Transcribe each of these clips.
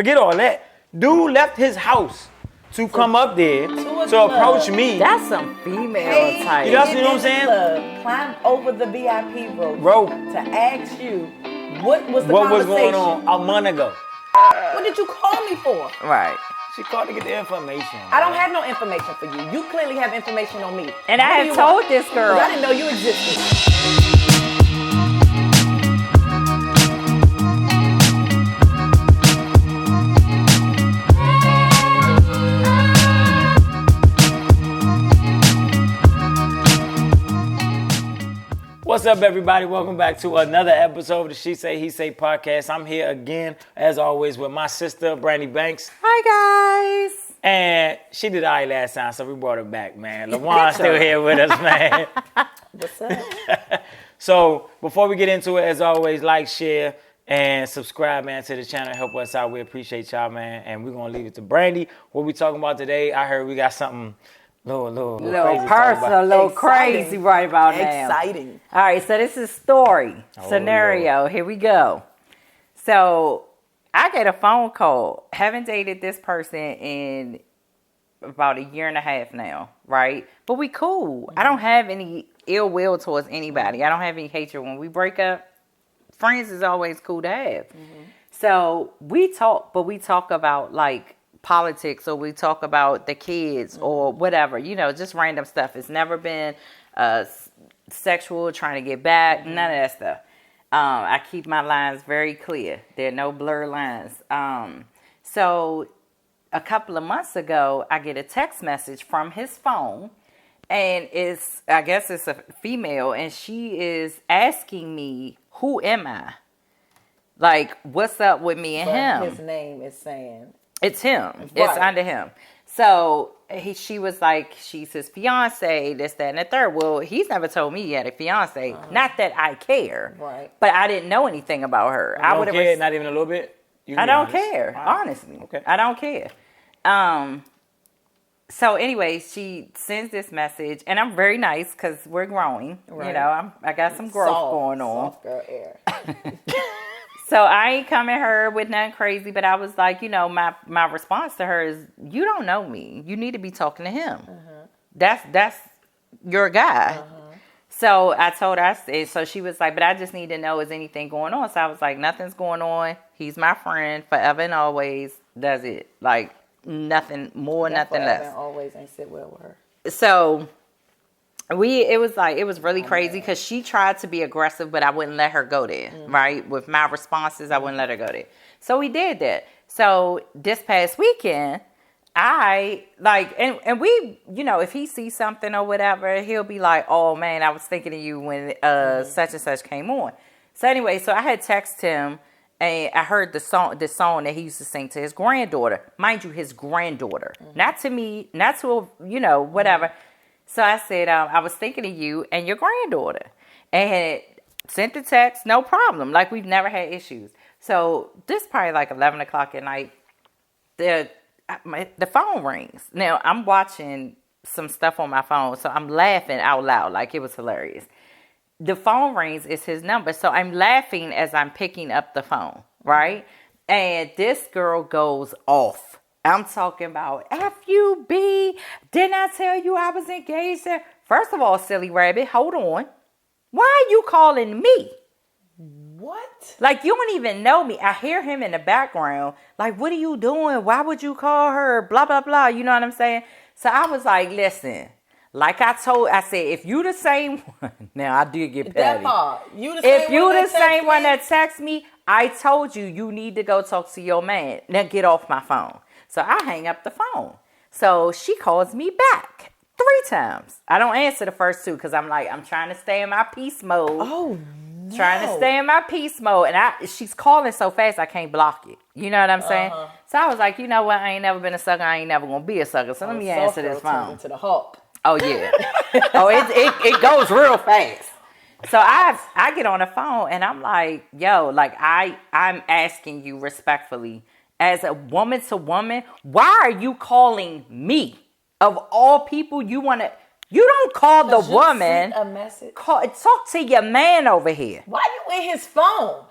Forget all that. Dude left his house to come up there to approach me. That's some female type. You know what I'm saying? Club, climb over the VIP rope to ask you what was the what was conversation. going on a month ago. What did you call me for? Right. She called to get the information. I don't have no information for you. You clearly have information on me. And I have told this girl. I didn't know you existed. What's up, everybody? Welcome back to another episode of the She Say, He Say podcast. I'm here again, as always, with my sister, Brandy Banks. Hi, guys. And she did all right last time, so we brought her back, man. LaJuan's still here with us, man. What's up? So, before we get into it, as always, like, share, and subscribe, man, to the channel. Help us out. We appreciate y'all, man. And we're going to leave it to Brandy. What we talking about today, I heard we got something little crazy personal, a little crazy right about now. Exciting. All right, so this is story scenario. Here we go. So I get a phone call. Haven't dated this person in about a year and a half now, right? But we cool. Mm-hmm. I don't have any ill will towards anybody. I don't have any hatred. When we break up, friends is always cool to have. Mm-hmm. So we talk, but we talk about like politics, or we talk about the kids or whatever, you know, just random stuff. It's never been sexual, trying to get back, none of that stuff. I keep my lines very clear. There are no blur lines. So a couple of months ago, I get a text message from his phone, and I guess it's a female, and she is asking me, who am I? Like, what's up with me and him? His name is saying it's him. Right. It's under him. So she was like, she's his fiance, this, that, and the third. Well, he's never told me he had a fiance. Not that I care. Right. But I didn't know anything about her. I would have not even a little bit? I don't care, honestly. Okay. I don't care. So anyway, she sends this message, and I'm very nice because we're growing. Right. You know, I got some growth going on. Soft girl air. So I ain't coming her with nothing crazy, but I was like, you know, my response to her is, you don't know me. You need to be talking to him. That's your guy. So I told her, so she was like, but I just need to know, is anything going on? So I was like, nothing's going on. He's my friend forever and always. Does it. Like, nothing more, nothing less. And always ain't sit well with her. So it was really crazy because she tried to be aggressive, but I wouldn't let her go there, right? With my responses, I wouldn't let her go there. So we did that. So this past weekend, and we, you know, if he sees something or whatever, he'll be like, oh man, I was thinking of you when such and such came on. So anyway, so I had texted him, and I heard the song that he used to sing to his granddaughter. Mind you, his granddaughter. Not to me, not to, you know, whatever. So I said, I was thinking of you and your granddaughter. And sent the text, no problem. Like, we've never had issues. So this probably like 11 o'clock at night, the phone rings. Now, I'm watching some stuff on my phone, so I'm laughing out loud. Like, it was hilarious. The phone rings, it's his number. So I'm laughing as I'm picking up the phone, right? And this girl goes off. I'm talking about FUB. Didn't I tell you I was engaged there? First of all, silly rabbit, hold on. Why are you calling me? What? Like, you don't even know me. I hear him in the background. Like, what are you doing? Why would you call her? Blah, blah, blah. You know what I'm saying? So I was like, listen. Like I said, if you the same one, now I did get petty. That part. If you the same one that text me, I told you need to go talk to your man. Now get off my phone. So I hang up the phone. So she calls me back 3 times. I don't answer the first 2 because I'm trying to stay in my peace mode. Oh, no. Trying to stay in my peace mode. And she's calling so fast I can't block it. You know what I'm saying? So I was like, you know what? I ain't never been a sucker. I ain't never going to be a sucker. So let me answer this phone. To the Hulk. Oh, yeah. It goes real fast. So I get on the phone and I'm like, yo, like I'm asking you respectfully, as a woman to woman, why are you calling me? Of all people, you don't call the woman. A message. Talk to your man over here. Why you in his phone?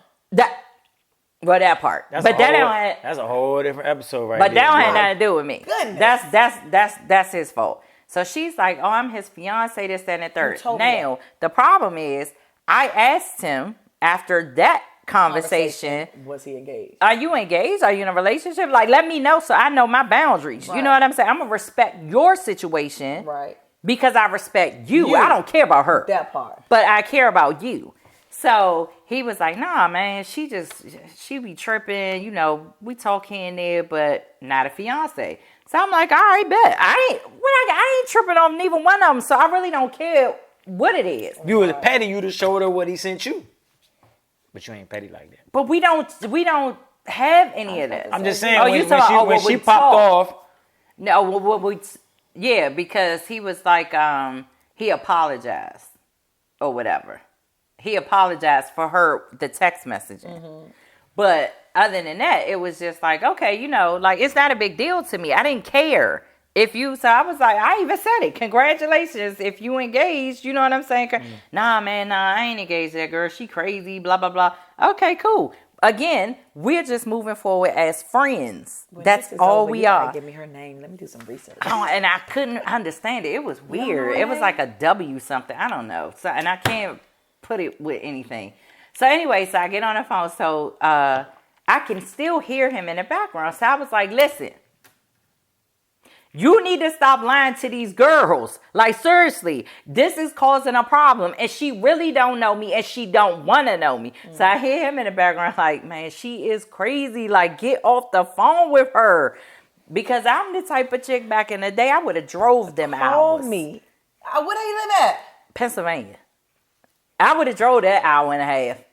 Well, that part. That's but that whole, don't have, that's a whole different episode right but there. that don't have nothing to do with me. Goodness. That's his fault. So she's like, oh, I'm his fiance, this, that, and the third. told me Now, the problem is, I asked him after that conversation, Was he engaged? are you engaged? Are you in a relationship? Like, let me know so I know my boundaries. You know Right. what I'm saying? I'm going to respect your situation Right. because I respect you. You. I don't care about her. That part. But I care about you. So he was like, nah, man, she be tripping, you know, we talk here and there, but not a fiance. So I'm like, all right, bet. I ain't tripping on neither one of them, so I really don't care what it is. You was petty, you'd have showed her what he sent you. But you ain't petty like that. But we don't have any of that. I'm just saying, Oh, when, you when talking she, about, when what she we popped talk. off, No, yeah, because he was like, he apologized or whatever. He apologized for the text messaging. Mm-hmm. But other than that, it was just like, okay, you know, like it's not a big deal to me. I didn't care so I was like, I even said it. Congratulations if you engaged. You know what I'm saying? Nah, man, I ain't engaged that girl. She crazy, blah, blah, blah. Okay, cool. Again, we're just moving forward as friends. When That's this is all over, we you gotta are. Give me her name. Let me do some research. And I couldn't understand it. It was weird. It was like a W something. I don't know. So, and I can't put it with anything. So anyway, so I get on the phone. So I can still hear him in the background. So I was like, listen, you need to stop lying to these girls. Like, seriously, this is causing a problem. And she really don't know me and she don't want to know me. So I hear him in the background like, man, she is crazy. Like, get off the phone with her. Because I'm the type of chick back in the day, I would have drove them Call hours. me. Where they live at? Pennsylvania. I would have drove that hour and a half.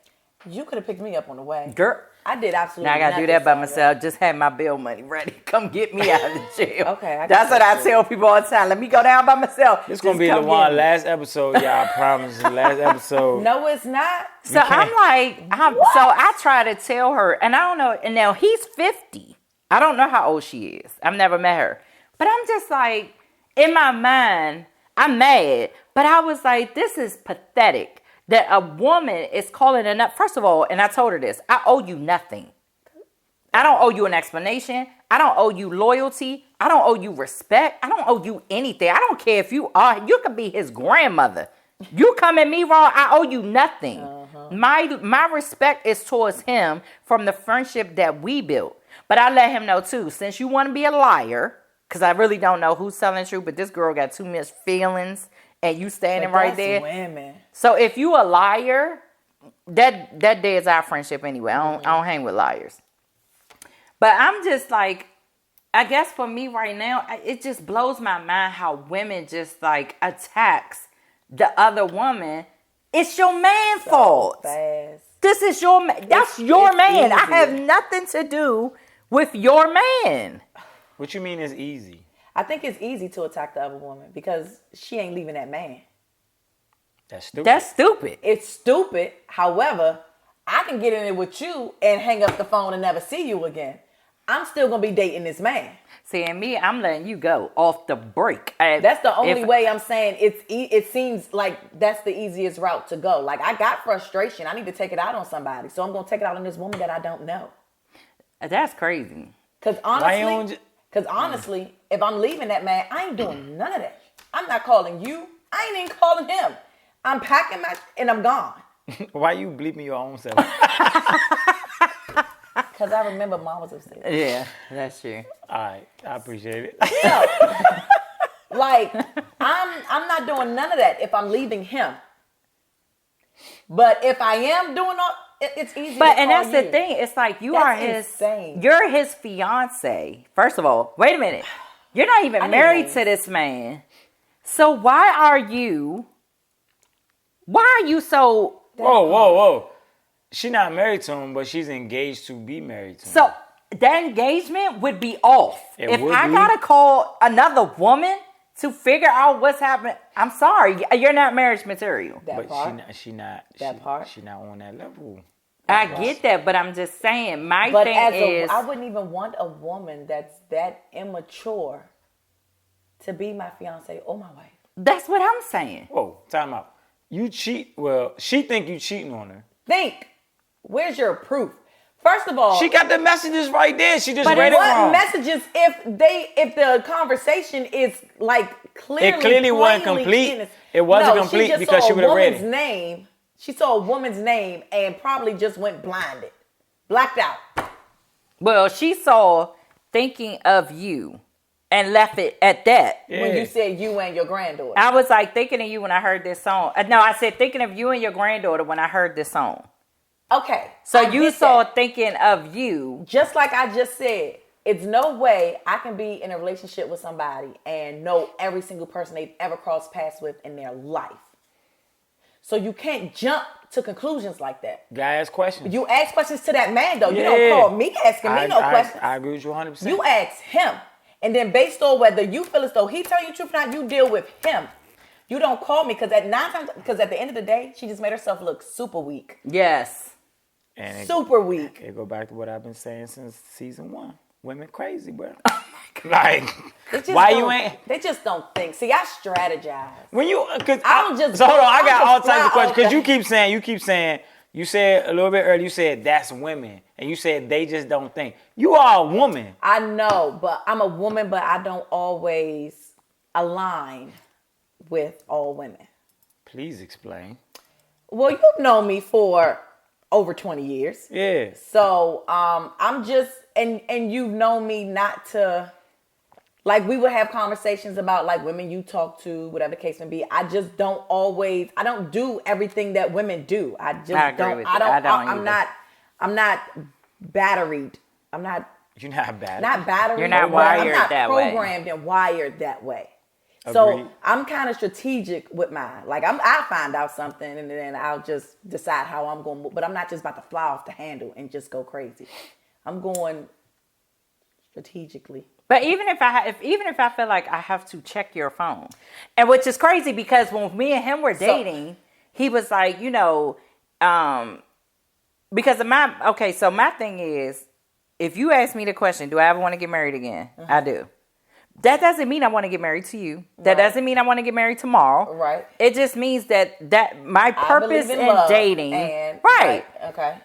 You could have picked me up on the way. Girl. I did absolutely Now I gotta do nothing that by Saturday. myself. Just have my bill money ready. Come get me out of the jail. Okay, I got that's what that I too. tell people all the time. Let me go down by myself. this gonna Just be come LaJuan get me. last episode, y'all. I promise. The last episode. No, it's not. So I'm like, so I try to tell her, and I don't know. And now he's 50. I don't know how old she is. I've never met her, but I'm just like, in my mind, I'm mad. But I was like, this is pathetic that a woman is calling enough. First of all, and I told her this, I owe you nothing. I don't owe you an explanation. I don't owe you loyalty. I don't owe you respect. I don't owe you anything. I don't care if you could be his grandmother. You come at me wrong, I owe you nothing. My respect is towards him from the friendship that we built. But I let him know too, since you want to be a liar, because I really don't know who's telling the truth, but this girl got too much feelings and you standing But right that's there. Women. So if you a liar, that deads our friendship anyway. I don't hang with liars. But I'm just like, I guess for me right now, it just blows my mind how women just like attacks the other woman. It's your man fault. Fast. This is your man. That's your it's man. I easy. have nothing to do with your man. What you mean is easy? I think it's easy to attack the other woman because she ain't leaving that man. That's stupid. That's stupid. It's stupid. However, I can get in it with you and hang up the phone and never see you again. I'm still gonna be dating this man. See, and me, I'm letting you go off the break. That's the only If- way I'm saying it seems like that's the easiest route to go. Like I got frustration. I need to take it out on somebody. So I'm gonna take it out on this woman that I don't know. That's crazy. Cause honestly, if I'm leaving that man, I ain't doing none of that. I'm not calling you. I ain't even calling him. I'm packing and I'm gone. Why you bleeping your own self? Cause I remember mom was upstairs. Yeah, that's true. All right, I appreciate it. Like I'm not doing none of that if I'm leaving him. But if I am doing all, it's easy. But to and call that's the you. thing. It's like you That's are his. insane. You're his fiance. First of all, wait a minute. You're not even I need married names. to this man. So why are you so? Whoa. She not married to him, but she's engaged to be married to him. So that engagement would be off. It If would I be. gotta call another woman to figure out what's happening, I'm sorry, you're not marriage material. That but part. she not on that level. I get that, but I'm just saying. My But thing as is, I wouldn't even want a woman that's that immature to be my fiance or my wife. that's what I'm saying. Whoa, time out. You cheat. Well, she think you cheating on her. Think, where's your proof? First of all, She got the messages right there. She just But read it what wrong. messages if the conversation is like clearly It clearly wasn't plainly complete. innocent? It wasn't No, complete she just because saw she a would've read woman's it. name. She saw a woman's name and probably just went blinded, blacked out. Well, she saw thinking of you and left it at that. Yeah. When you said you and your granddaughter. I was like thinking of you when I heard this song. No, I said thinking of you and your granddaughter when I heard this song. Okay. So I you get saw that. thinking of you. Just like I just said, it's no way I can be in a relationship with somebody and know every single person they've ever crossed paths with in their life. So you can't jump to conclusions like that. Guy ask questions. You ask questions to that man though. You Yeah. don't call me asking me no questions. I agree with you 100%. You ask him. And then based on whether you feel as though he telling you the truth or not, you deal with him. You don't call me because at the end of the day, she just made herself look super weak. Yes. And Super weak. it go back to what I've been saying since season 1. Women crazy, bro. Like, They just why you don't- ain't? They just don't think. See, I strategize. When you, cause I don't just- so hold on, I I got just all types of fly questions. Cause off you said a little bit earlier, you said that's women, and you said they just don't think. You are a woman. I know, but I'm a woman, but I don't always align with all women. Please explain. Well, you've known me for over 20 years. Yeah. So I'm just and you've known me not to like we would have conversations about like women you talk to, whatever the case may be. I just don't do everything that women do. I just I agree don't with I you. don't I don't I'm either. not batteried. I'm not You're not bad. battered. You're not but I'm wired not that way. programmed and wired that way. Agreed. So I'm kind of strategic with mine. Like I'll find out something and then I'll just decide how I'm going to move. But I'm not just about to fly off the handle and just go crazy. I'm going strategically. But even if I feel like I have to check your phone, and which is crazy because when me and him were dating, he was like, because of so my thing is, if you ask me the question, do I ever want to get married again? I do. That doesn't mean I want to get married to you. That doesn't mean I want to get married tomorrow. Right. It just means that my I purpose believe in love dating, and, right. Okay.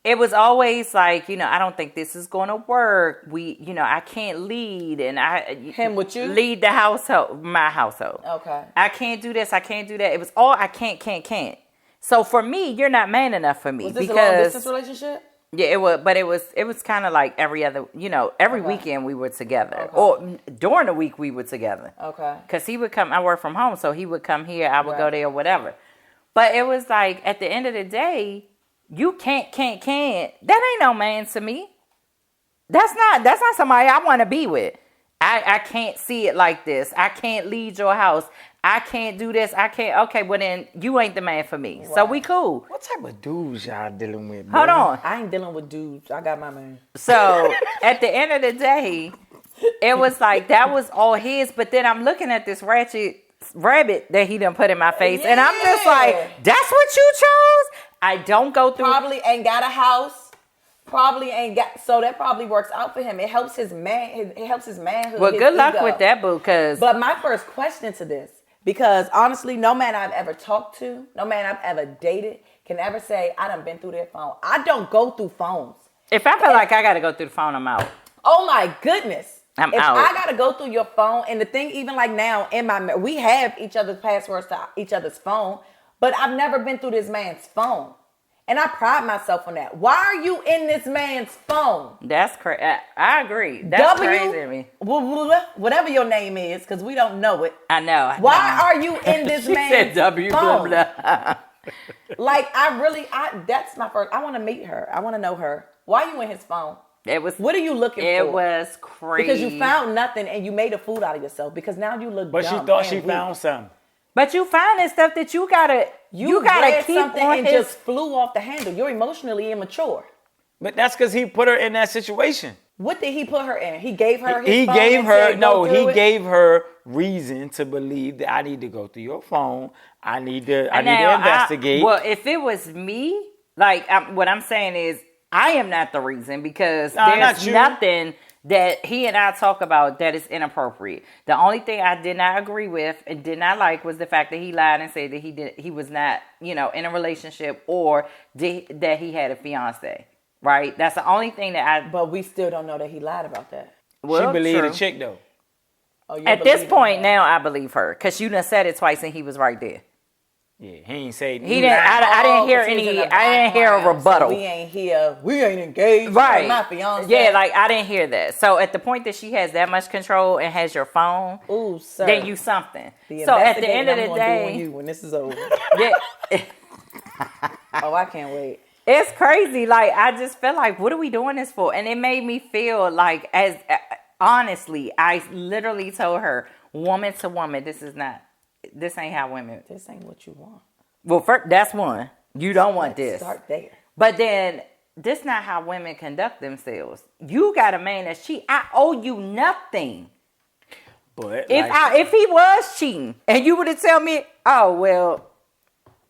It was always like, I don't think this is going to work. I can't lead and Him with you? lead the household, my household. Okay. I can't do this. I can't do that. It was all I can't. So for me, you're not man enough for me Was this a long because distance relationship? yeah, it was. But it was kind of like every other, every weekend we were together, or during the week we were together. Okay. Because he would come. I work from home, so he would come here. I would go there, whatever. But it was like at the end of the day, you can't. That ain't no man to me. That's not somebody I want to be with. I can't see it like this. I can't lead your house. I can't do this. I can't. Okay, well then you ain't the man for me. So we cool. What type of dudes y'all dealing with, bro? Hold on. I ain't dealing with dudes. I got my man. So at the end of the day, it was like that was all his. But then I'm looking at this ratchet rabbit that he done put in my face, and I'm just like, that's what you chose? I don't go through. Probably ain't got a house. Probably ain't got. So that probably works out for him. It helps his man. It helps his manhood. Well, his good luck ego. with that, boo. Cause But my first question to this, because honestly, no man I've ever talked to, no man I've ever dated can ever say, I done been through their phone. I don't go through phones. if I feel like I got to go through the phone, I'm out. Oh my goodness. I'm if out. I gotta go through your phone, and the thing, even like now we have each other's passwords to each other's phone, but I've never been through this man's phone. And I pride myself on that. Why are you in this man's phone? That's crazy. I agree. That's crazy to me. Whatever your name is, because we don't know it. I know. Why are you in this She man's said W blah phone? blah. Like, that's my first. I want to meet her. I want to know her. Why are you in his phone? It was. What are you looking for? It was crazy. Because you found nothing and you made a fool out of yourself. Because now you look But dumb she thought and she weak. found something. But you finding stuff that you gotta read keep something on and his. just flew off the handle. You're emotionally immature. But that's because he put her in that situation. What did he put her in? He gave her his He phone gave and her said, "Go through it"? gave her reason to believe that I need to go through your phone. I need to Now, investigate. well, if it was me, like what I'm saying is, I am not the reason because Nah, not there's you. nothing that he and I talk about that is inappropriate. The only thing I did not agree with and did not like was the fact that he lied and said that he was not, in a relationship or that he had a fiance. right? That's the only thing that But we still don't know that he lied about that. well, she believed true. the chick though. Oh, you At this believe point in that? now, I believe her because you done said it twice and he was right there. Yeah, he ain't say He didn't. I didn't hear 'cause he's in any. the I didn't hear a background, rebuttal. So we ain't here. We ain't engaged. Right. You're my fiance. Yeah, like I didn't hear that. So at the point that she has that much control and has your phone, Ooh, sir. then you something. The So at the investigating end of I'm the gonna do on day, you when this is over. yeah, Oh, I can't wait. it's crazy. Like I just felt like, what are we doing this for? And it made me feel like, as honestly, I literally told her, woman to woman, this ain't how women. This ain't what you want. Well, first, that's one. You don't want Let's this. Start there. But then this not how women conduct themselves. You got a man that's cheating. I owe you nothing. But If he was cheating and you would have tell me, oh well,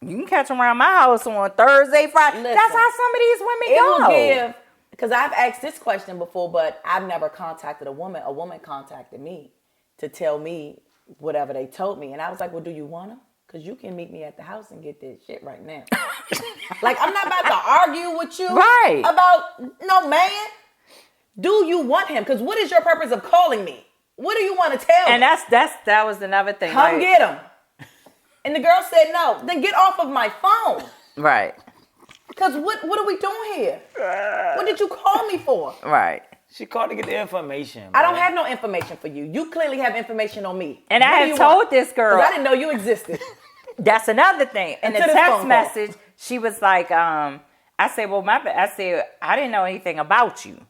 you can catch him around my house on Thursday, Friday. Listen, That's how some of these women It go. will give, because I've asked this question before, but I've never contacted a woman. A woman contacted me to tell me whatever they told me. And I was like, well, do you want him? Because you can meet me at the house and get this shit right now. Like, I'm not about to argue with you Right. about no man. Do you want him? Because what is your purpose of calling me? What do you want to tell And me? that was another thing. Come like- get him. And the girl said no. Then get off of my phone. Right. Because what are we doing here? What did you call me for? Right. she called to get the information. I don't man. have no information for you. You clearly have information on me. And I What do had you told want? this girl. 'Cause I didn't know you existed. That's another thing. In the Until this phone text call. message, she was like, I said, well, I said, I didn't know anything about you.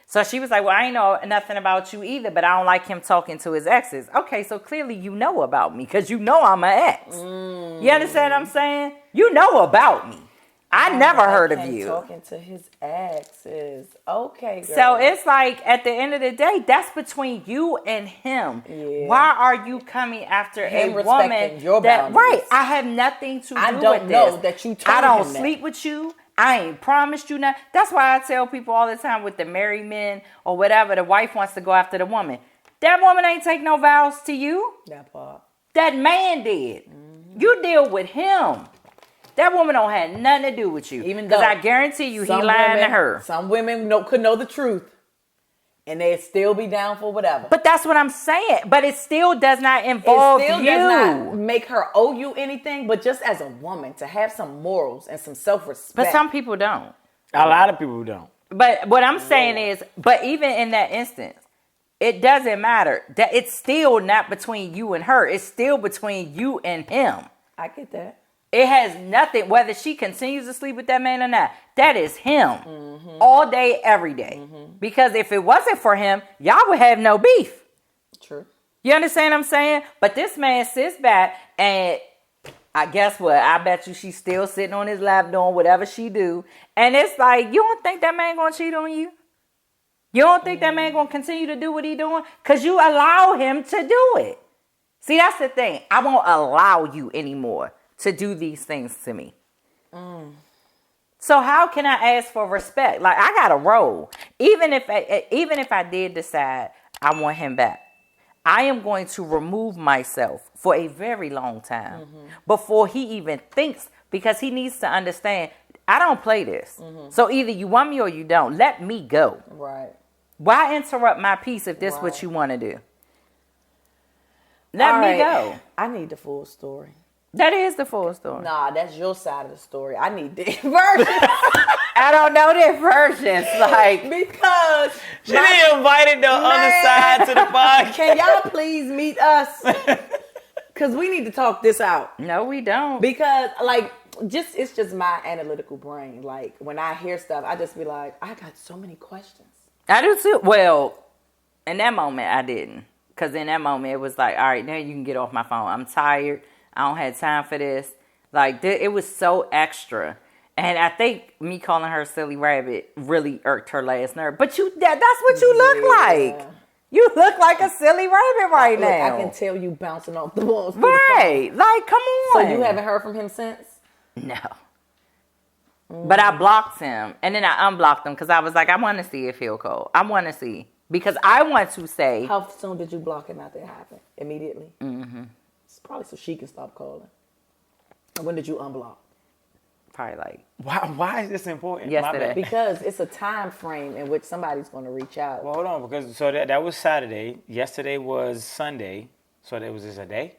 So she was like, well, I ain't know nothing about you either, but I don't like him talking to his exes. Okay, so clearly you know about me because you know I'm an ex. You understand what I'm saying? You know about me. I never heard of him you. Talking to his exes. Okay, girl. So it's like, at the end of the day, that's between you and him. Yeah. Why are you coming after Him a respecting woman your that, boundaries. right, I have nothing to do I with don't this. know that you told I don't him that. sleep with you. I ain't promised you nothing. That's why I tell people all the time with the married men or whatever, the wife wants to go after the woman. That woman ain't take no vows to you. that part. That man did. You deal with him. That woman don't have nothing to do with you. Even because though I guarantee you, he some lying to women- her. Some women could know the truth, and they'd still be down for whatever. But that's what I'm saying. But it still does not it involve still you. does not make her owe you anything. But just as a woman, to have some morals and some self-respect. But some people don't. A lot of people don't. But what I'm saying is, but even in that instance, it doesn't matter. That it's still not between you and her. It's still between you and him. I get that. It has nothing, whether she continues to sleep with that man or not. That is him. All day, every day. Because if it wasn't for him, y'all would have no beef. True. You understand what I'm saying? But this man sits back and I guess what? I bet you she's still sitting on his lap doing whatever she do. And it's like, you don't think that man gonna cheat on you? You don't think that man gonna continue to do what he doing? Because you allow him to do it. See, that's the thing. I won't allow you anymore to do these things to me. So how can I ask for respect? Like, I got a role. Even if I did decide I want him back, I am going to remove myself for a very long time before he even thinks, because he needs to understand I don't play this. So either you want me or you don't. Let me go. Right. Why interrupt my peace if this is what Right. you want to do? Let All me right. go. I need the full story. That is the full story. Nah, that's your side of the story. I need the version. I don't know their versions. Like, Because She didn't invited the other side to the podcast. can y'all please meet us? Because we need to talk this out. no, we don't. Because like, it's just my analytical brain. Like when I hear stuff, I just be like, I got so many questions. I do too. Well, in that moment, I didn't. Because in that moment, it was like, all right, now you can get off my phone. I'm tired. I don't have time for this. Like, it was so extra. And I think me calling her silly rabbit really irked her last nerve. But that's what you look like. You look like a silly rabbit right Look, now. I can tell you bouncing off the walls. through the phone. Right. Like, come on. So you haven't heard from him since? No. But I blocked him. And then I unblocked him because I was like, I want to see if he'll call. I want to see. Because I want to say. How soon did you block him after it happened? Immediately? Mm-hmm. It's probably so she can stop calling. And when did you unblock? probably like Why is this important? My Yesterday. bad. Because it's a time frame in which somebody's going to reach out. Well, hold on, because so that was Saturday. Yesterday was Sunday. So that was just a day,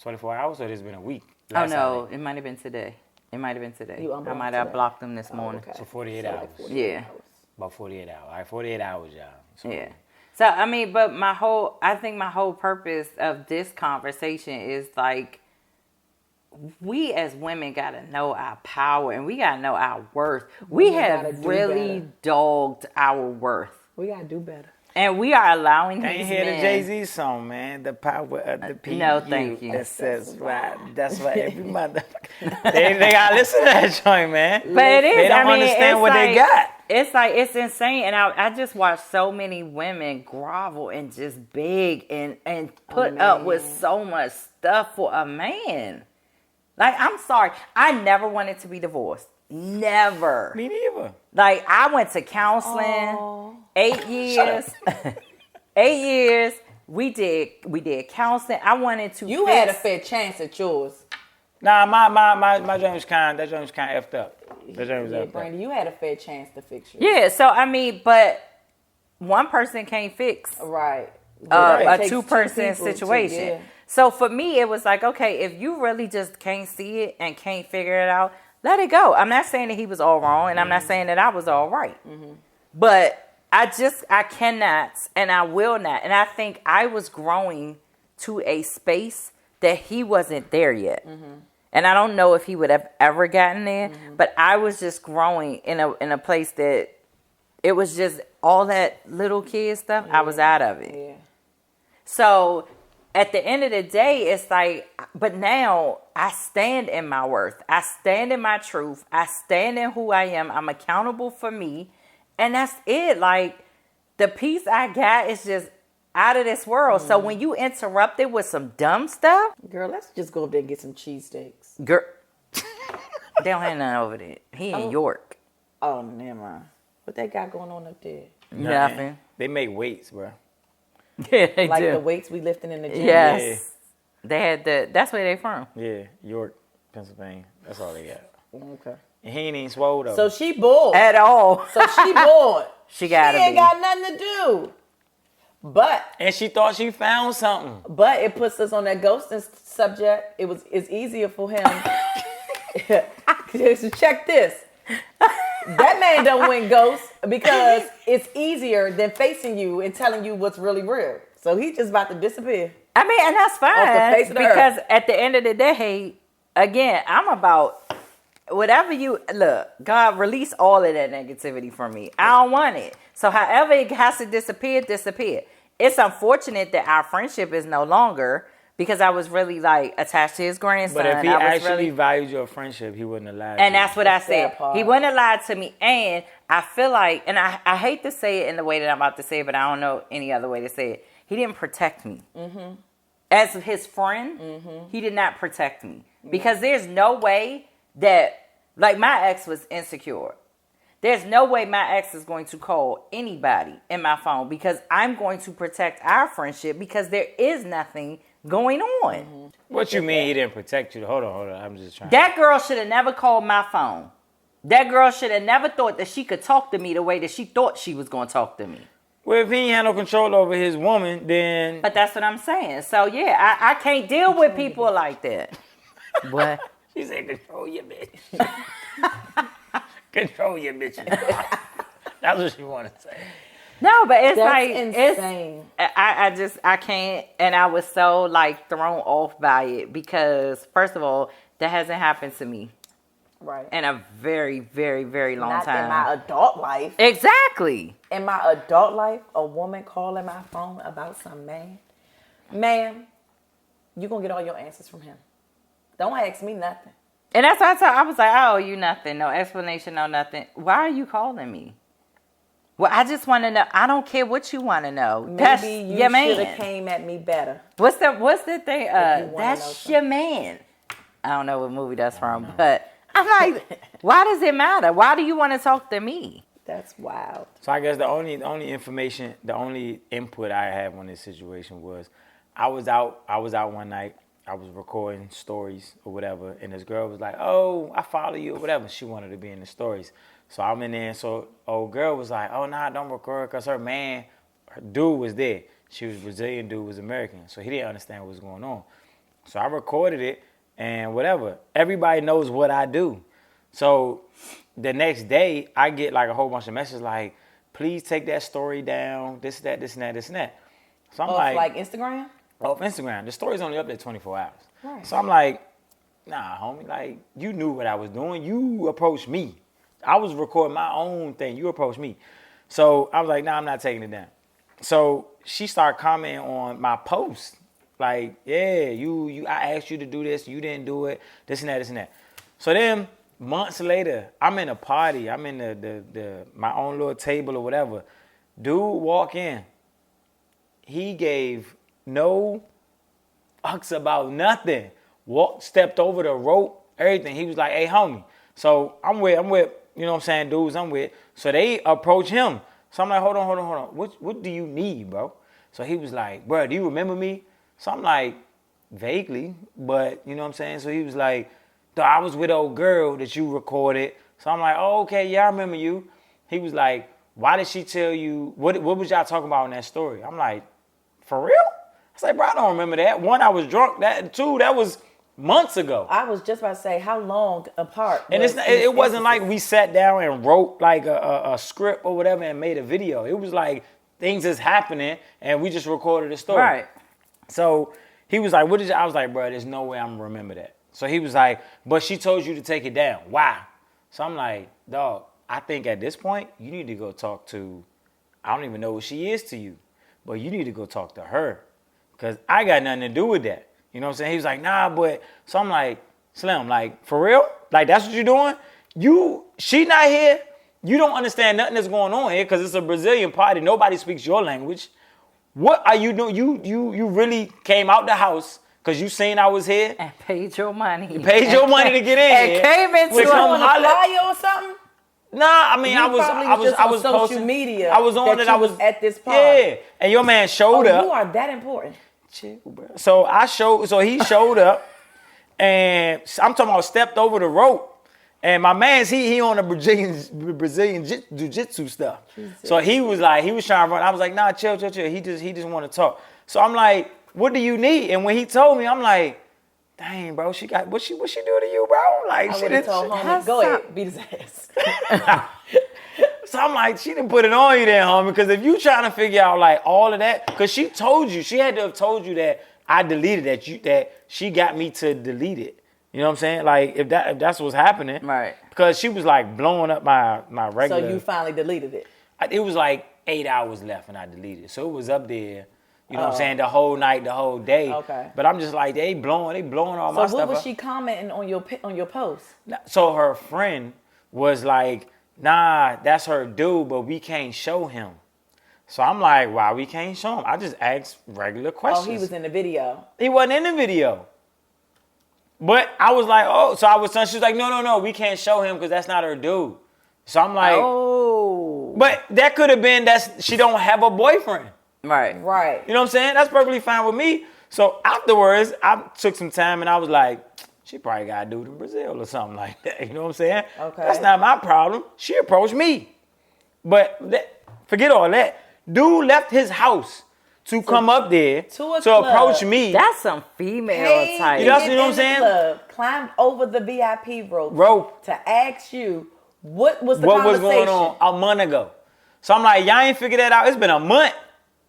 24 hours. Or it's been a week. oh Last no, Saturday. it might have been today. It might have been today. You I unblocked might have today? blocked them this morning. Okay. So 48 So, like, hours. 48 Yeah. hours. About 48 hours. All right, 48 hours, y'all. So, Yeah. So I mean, but I think my whole purpose of this conversation is like, we as women gotta know our power and we gotta know our worth. We Women gotta have do really better. dogged our worth, We got to do better. and we are allowing I ain't these hear the men. Jay-Z song, man. The power of the people. no, thank you. That's why every motherfucker. they gotta listen to that joint, man. But it is. They don't I mean, understand it's what like, they got. It's like it's insane, and I just watched so many women grovel and just beg and put up with so much stuff for a man. Like, I'm sorry, I never wanted to be divorced. Never. Me neither. Like, I went to counseling 8 years. 8 years. We did counseling. I wanted to. You had a fair chance at yours. Nah, my joint was kind of effed up. That joint was Yeah, effed up. Brandy, you had a fair chance to fix yours. Yeah, so I mean, but one person can't fix Right. It a takes 2-person people to- situation. yeah. So for me, it was like, okay, if you really just can't see it and can't figure it out, let it go. I'm not saying that he was all wrong, and I'm not saying that I was all right. But I cannot, and I will not. And I think I was growing to a space that he wasn't there yet. And I don't know if he would have ever gotten there, but I was just growing in a place that it was just all that little kid stuff. I was out of it. Yeah. So at the end of the day, it's like, but now I stand in my worth. I stand in my truth. I stand in who I am. I'm accountable for me. And that's it. Like, the peace I got is just out of this world. So when you interrupt it with some dumb stuff, Girl, let's just go up there and get some cheesesteaks. girl, they don't have nothing over there. He in York. Oh, never mind. What they got going on up there? Nothing. They make weights, bro. Yeah, they Like do. the weights we lifting in the gym? Yes. They had that's where they from. Yeah, York, Pennsylvania. That's all they got. Okay. And he ain't even swole though. So she bored. At all. So she bored. She gotta She ain't be. got nothing to do. and she thought she found something. But it puts us on that ghosting subject. It's easier for him. So check this. That man don't win ghosts because it's easier than facing you and telling you what's really real. So he just about to disappear. I mean, and that's Off the fine face of the because at the end of the day, again, I'm about whatever you look. God, release all of that negativity from me. I don't want it. So however it has to disappear. It's unfortunate that our friendship is no longer because I was really like attached to his grandson. But if he I was actually really, valued your friendship, he wouldn't have lied. and to you. that's what I That's said. that part. He wouldn't have lied to me. And I feel like, and I hate to say it in the way that I'm about to say it, but I don't know any other way to say it. He didn't protect me. As his friend, he did not protect me. Because there's no way that, like, my ex was insecure. There's no way my ex is going to call anybody in my phone because I'm going to protect our friendship because there is nothing going on. What you mean he didn't protect you? Hold on. I'm just trying. That girl should have never called my phone. That girl should have never thought that she could talk to me the way that she thought she was going to talk to me. Well, if he ain't had no control over his woman, then But that's what I'm saying. So, yeah, I can't deal with people like that. What? she said, "Control your bitch." Control your bitch. That's what she wanted to say. No, but it's That's like, insane. I can't, and I was so, like, thrown off by it because, first of all, that hasn't happened to me Right. in a very, very, very long Not time. in my adult life. Exactly. In my adult life, a woman calling my phone about some man. Ma'am, you gonna get all your answers from him. Don't ask me nothing. And that's why I was like, I owe you nothing. No explanation, no nothing. Why are you calling me? Well, I just want to know. I don't care what you want to know. That's Maybe you your should have man. came at me better. What's the thing? you wanna know That's your man. I don't know what movie that's from, but I'm like, why does it matter? Why do you want to talk to me? That's wild. So I guess the only input I had on this situation was I was out one night I was recording stories or whatever, and this girl was like, "Oh, I follow you" or whatever. She wanted to be in the stories, so I'm in there. So old girl was like, "Oh, nah, don't record," because her dude was there. She was Brazilian, dude was American, so he didn't understand what was going on. So I recorded it and whatever. Everybody knows what I do. So the next day, I get like a whole bunch of messages like, "Please take that story down. This, that, this, and that, this, and that." So I'm like Instagram? Off Instagram. The story's only up there 24 hours. Right. So I'm like, nah, homie, like, you knew what I was doing. You approached me. I was recording my own thing. You approached me. So I was like, nah, I'm not taking it down. So she started commenting on my post. Like, yeah, I asked you to do this. You didn't do it. This and that, this and that. So then months later, I'm in a party. I'm in the my own little table or whatever. Dude walk in. He gave no fucks about nothing. Stepped over the rope, everything. He was like, "Hey, homie." So I'm with, you know what I'm saying, dudes I'm with. So they approach him. So I'm like, hold on. What do you need, bro? So he was like, "Bro, do you remember me?" So I'm like, vaguely, but you know what I'm saying? So he was like, "I was with old girl that you recorded." So I'm like, "Oh, okay, yeah, I remember you." He was like, "Why did she tell you, what was y'all talking about in that story?" I'm like, "For real?" I was like, "Bro, I don't remember that. One, I was drunk. Two, that was months ago." I was just about to say, how long apart? And it wasn't like we sat down and wrote like a script or whatever and made a video. It was like things is happening and we just recorded a story. Right. So he was like, I was like, "Bro, there's no way I'm gonna remember that." So he was like, "But she told you to take it down. Why?" So I'm like, "Dog, I think at this point, you need to go talk to, I don't even know what she is to you, but you need to go talk to her. Because I got nothing to do with that." You know what I'm saying? He was like, "Nah, but..." So I'm like, "Slim, like, for real? Like, that's what you're doing? She not here. You don't understand nothing that's going on here because it's a Brazilian party. Nobody speaks your language. What are you doing? You really came out the house because you seen I was here? And paid your money. You paid your money to get in and here. came into With some on a flyer or something? Nah, I mean, You I was on social posting media. I was on that it. I you was at this party. Yeah, and your man showed up. You are that important. Chill, bro. So he showed up, and I'm talking about stepped over the rope, and my man's he on the Brazilian jiu-jitsu stuff. So he was trying to run. I was like, "Nah, chill. He just want to talk." So I'm like, "What do you need?" And when he told me, I'm like, "Dang, bro, what she do to you, bro?" Like, I she would have told homie, "Go ahead, beat his ass." So I'm like, she didn't put it on you then, homie, because if you trying to figure out like all of that, because she had to have told you that I deleted that she got me to delete it. You know what I'm saying? Like if that's what's happening, Right? Because she was like blowing up my regular. So you finally deleted it. It was like 8 hours left and I deleted it, so it was up there. You know what I'm saying? The whole night, the whole day. Okay. But I'm just like they blowing all my stuff. So what was up. she commenting on your post? So her friend was like, "Nah, that's her dude, but we can't show him." So I'm like, "Why we can't show him?" I just asked regular questions. Oh, he was in the video. He wasn't in the video. But I was like, "Oh," so I was telling, she was like, no, we can't show him because that's not her dude. So I'm like, Oh. but that could have been that she don't have a boyfriend. Right. Right. You know what I'm saying? That's perfectly fine with me. So afterwards, I took some time and I was like, she probably got a dude in Brazil or something like that. You know what I'm saying? Okay. That's not my problem. She approached me. But forget all that. Dude left his house to come up there to a to club. approach me. That's some female Hey, type. You know what I'm in saying? the club, climbed over the VIP Rope. to ask you what was the What was conversation. going on a month ago. So I'm like, y'all ain't figured that out. It's been a month.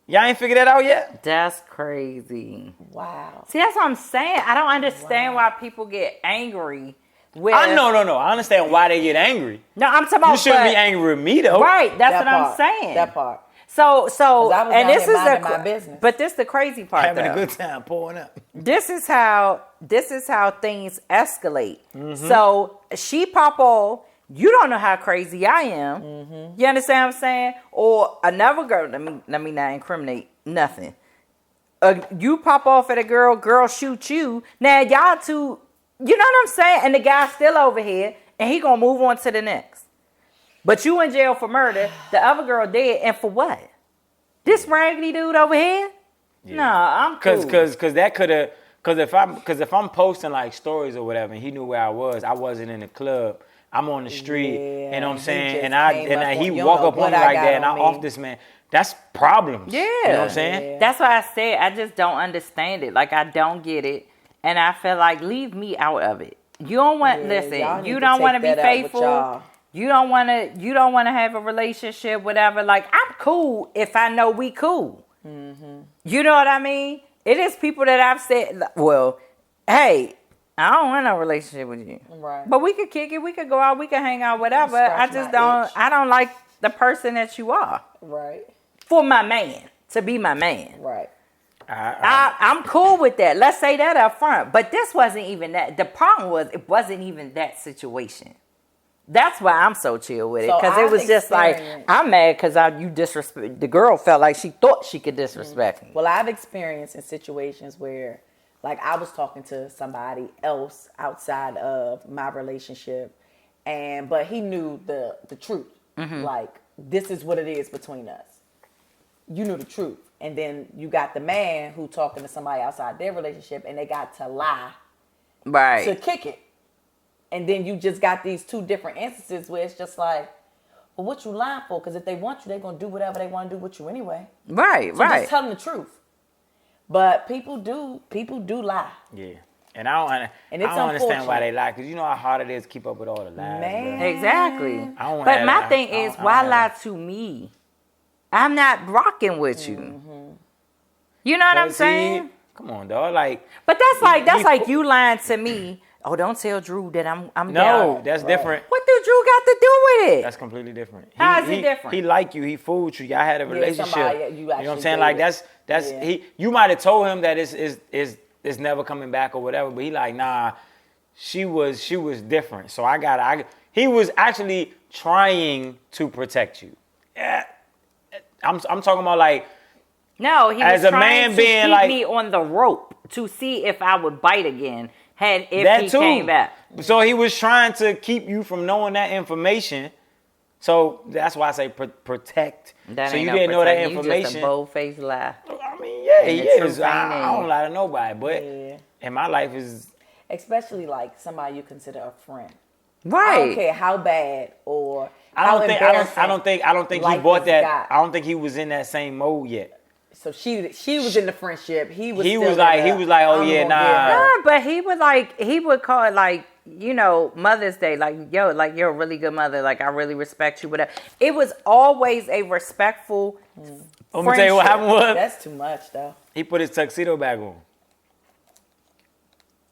Y'all ain't figured that out yet? That's crazy. Wow. See, that's what I'm saying. I don't understand why people get angry with. No. I understand why they get angry. No, I'm talking about. You shouldn't be angry with me though. Right. That's That what I'm part. saying. That part. So, I was and down this here is minding my business. But this the crazy part, Having though. a good time pouring up. This is how things escalate. Mm-hmm. So she pop off. You don't know how crazy I am. Mm-hmm. You understand what I'm saying? Or another girl. Let me not incriminate nothing. You pop off at a girl shoot you. Now y'all two, you know what I'm saying? And the guy's still over here, and he gonna move on to the next. But you in jail for murder. The other girl dead, and for what? This raggedy dude over here? Yeah. Nah, I'm cool. Cause that could have Cause if I'm posting like stories or whatever, and he knew where I wasn't in the club. I'm on the street, Yeah, you know what I'm he saying? just And came up he on- you walk don't know up on what me I like got that, and I on me. off this man. That's problems. Yeah. You know what I'm saying? Yeah. That's why I said I just don't understand it. Like I don't get it, and I feel like leave me out of it. You don't want Yeah, listen. y'all need You to don't take want to be that up with faithful. y'all. You don't want to. You don't want to have a relationship, whatever. Like I'm cool if I know we cool. Mm-hmm. You know what I mean? It is people that I've said, well, hey, I don't want no relationship with you. Right. But we could kick it. We could go out. We could hang out. Whatever. Scratch I just my don't. itch. I don't like the person that you are Right. for my man to be my man. Right. I'm cool with that. Let's say that up front. But this wasn't even that. The problem was it wasn't even that situation. That's why I'm so chill with it. So Because it I've was just like, experienced- I'm mad because you disrespect. The girl felt like she thought she could disrespect me. Well, I've experienced in situations where, like, I was talking to somebody else outside of my relationship, but he knew the truth. Like, this is what it is between us. You knew the truth, and then you got the man who talking to somebody outside their relationship, and they got to lie to Right. kick it, and then you just got these two different instances where it's just like, well, what you lying for? Because if they want you, they're gonna do whatever they want to do with you anyway. Right. So Right. just tell them the truth. But people do lie. Yeah. And I And it's don't understand why unfortunate. they lie, because you know how hard it is to keep up with all the lies. Man. bro. Exactly. I don't But have my that. thing I is, don't why have lie that. to me? I'm not rocking with you. You know what I'm See, saying? Come on, dog. Like, But that's he- like you lying to me. Oh, don't tell Drew that I'm no, down. that's different. What do Drew got to do with it? That's completely different. How is it different? He like you. He fooled you. Y'all had a relationship. somebody you you know what I'm actually saying? Like dated. that's Yeah. You might have told him that it's never coming back or whatever, but he like, nah, she was different. So he was actually trying to protect you. Yeah. I'm talking about like, No, he As was a trying man to being keep like- me on the rope to see if I would bite again if that he too. came back. So he was trying to keep you from knowing that information. So that's why I say protect. That so ain't you no didn't know that protect. You information. just a bold-faced lie. I mean, yeah, And he the is. truth ain't I in don't lie to nobody, but Yeah. in my life is Especially like somebody you consider a friend. I don't Right. care how bad or I how don't think embarrassing. I don't think he life bought has that. got. I don't think he was in that same mode yet. So she was in the friendship. He was. He still was in like- the, he was like, oh, I'm yeah, gonna get nah. her. Yeah, but he would call it like, you know, Mother's Day, like, yo, like you're a really good mother, like I really respect you, whatever. It was always a respectful Let me tell you what friendship. happened was That's too much though. he put his tuxedo back on.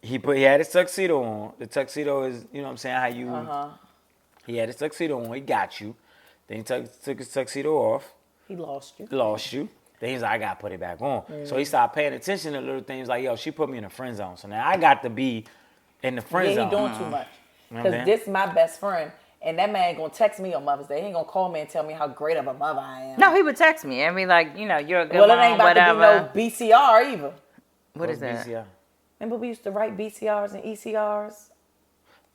He had his tuxedo on. The tuxedo is, you know what I'm saying, how you he had his tuxedo on, he got you. Then he took his tuxedo off, He lost you. lost you. Then he's like, I gotta put it back on. So he started paying attention to little things like, yo, she put me in the friend zone. So now I got to be in the friend Yeah, zone. he doing too much. You know what I'm Because saying? this is my best friend, and that man gonna text me on Mother's Day. He ain't gonna call me and tell me how great of a mother I am. No, he would text me and be like, you know, you're a good well, it mom, ain't about whatever. to be no BCR either. What is What's that? BCI? Remember we used to write BCRs and ECRs,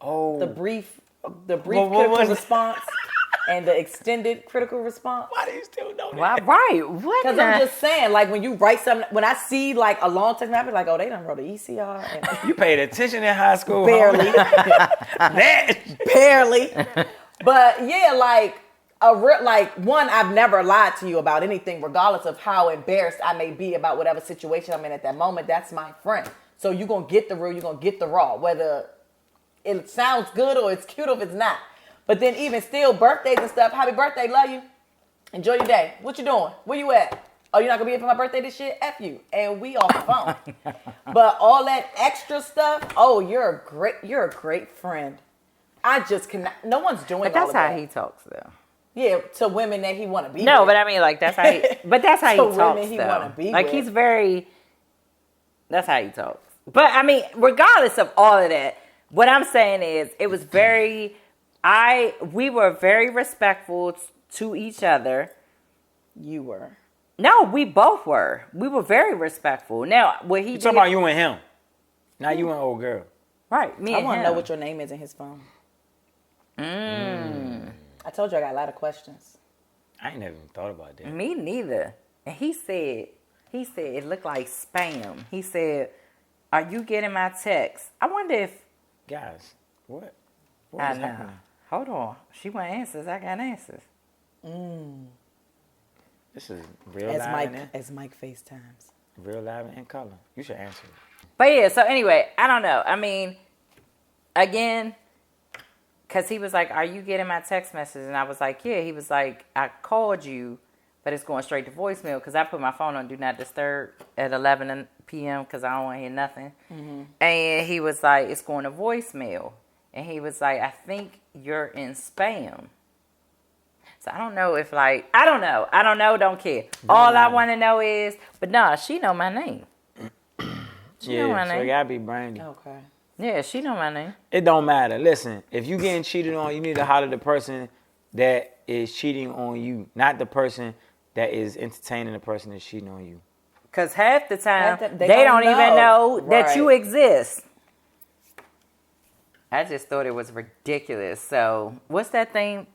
Oh, the brief What critical was it? response and the extended critical response. why do you still know that? Why, right. What Because the? I'm just saying, like when you write something, when I see like a long text message, like, oh, they done wrote an ECR. And You paid attention in high school. barely, That. barely. But yeah, like one, I've never lied to you about anything, regardless of how embarrassed I may be about whatever situation I'm in at that moment. That's my friend. So you're gonna get the real, you're gonna get the raw, whether it sounds good or it's cute or if it's not. But then even still, birthdays and stuff. Happy birthday, love you. Enjoy your day. What you doing? Where you at? Oh, you're not gonna be here for my birthday this year? F you. And we off the phone. But all that extra stuff, oh, you're a great friend. I just cannot. No one's doing. But that's all of how that. he talks, though. Yeah, to women that he want to be. No, with. but I mean, like that's how. He, but that's how he To women talks, he though. wanna be Like with. he's very. That's how he talks. But I mean, regardless of all of that, what I'm saying is, it was very. We were very respectful to each other. You were. No, we both were. We were very respectful. Now, what he You did, talking about you and him? Not you and old girl. right? Me I and want to him. know what your name is in his phone. I told you I got a lot of questions. I ain't never even thought about that. Me neither. And he said it looked like spam. He said, Are you getting my text? I wonder if Guys, what? I What is know. happening? Hold on. She want answers. I got answers. This is real live in there. As Mike FaceTimes. Real live and in color. You should answer it. But yeah, so anyway, I don't know. I mean, again, because he was like, are you getting my text message? And I was like, yeah. He was like, I called you, but it's going straight to voicemail because I put my phone on Do Not Disturb at 11 p.m. because I don't want to hear nothing. And he was like, it's going to voicemail. And he was like, I think you're in spam. So I don't know if I don't know, don't care. All I want to know is, but nah, she know my name. She know my so it name. gotta be Brandy. Okay. Yeah, she know my name. It don't matter. Listen, if you getting cheated on, you need to holler the person that is cheating on you, not the person that is entertaining the person that's cheating on you. Because half the time, They they don't don't even know that Right. you exist. I just thought it was ridiculous. So, what's that thing?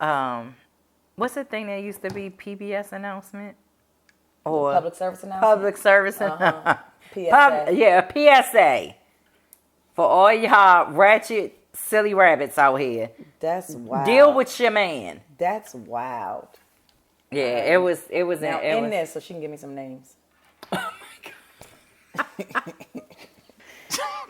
What's the thing that used to be PBS announcement? Or Public service announcement. public service? PSA. Yeah, PSA. For all y'all ratchet, silly rabbits out here. That's wild. Deal with your man. That's wild. Yeah, it was Now it in was, this, so she can give me some names.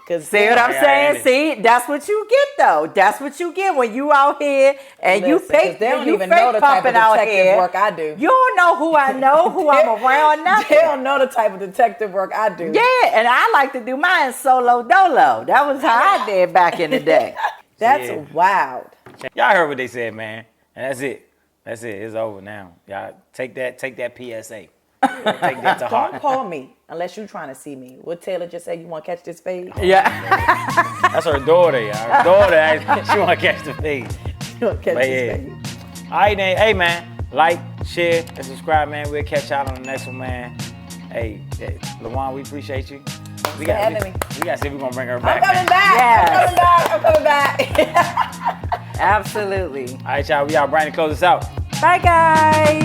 Cause See what I'm Yeah, saying? yeah. See, that's what you get though. That's what you get when you out here and you Listen, 'cause fake. they don't you even fake know the type of pumping out detective here. work I do. You don't know who I know, who I'm around, They nothing. don't know the type of detective work I do. Yeah, and I like to do mine solo dolo. That was how I did back in the day. That's Yeah. wild. Y'all heard what they said, man. And that's it. That's it. It's over now. Y'all take that PSA. Take that to Don't heart. call me unless you're trying to see me. What Taylor just said, you want to catch this fade? Yeah. That's her daughter, y'all. Her daughter, she want to catch the fade. You want to catch But this yeah. fade? All right, then. Hey, man. Like, share, and subscribe, man. We'll catch y'all on the next one, man. Hey, LaJuan, we appreciate you. We for having me. We got to see if we're going to bring her I'm back. coming man. back. Yes. I'm coming back. I'm coming back. Absolutely. All right, y'all. We out. Brian, close us out. Bye, guys.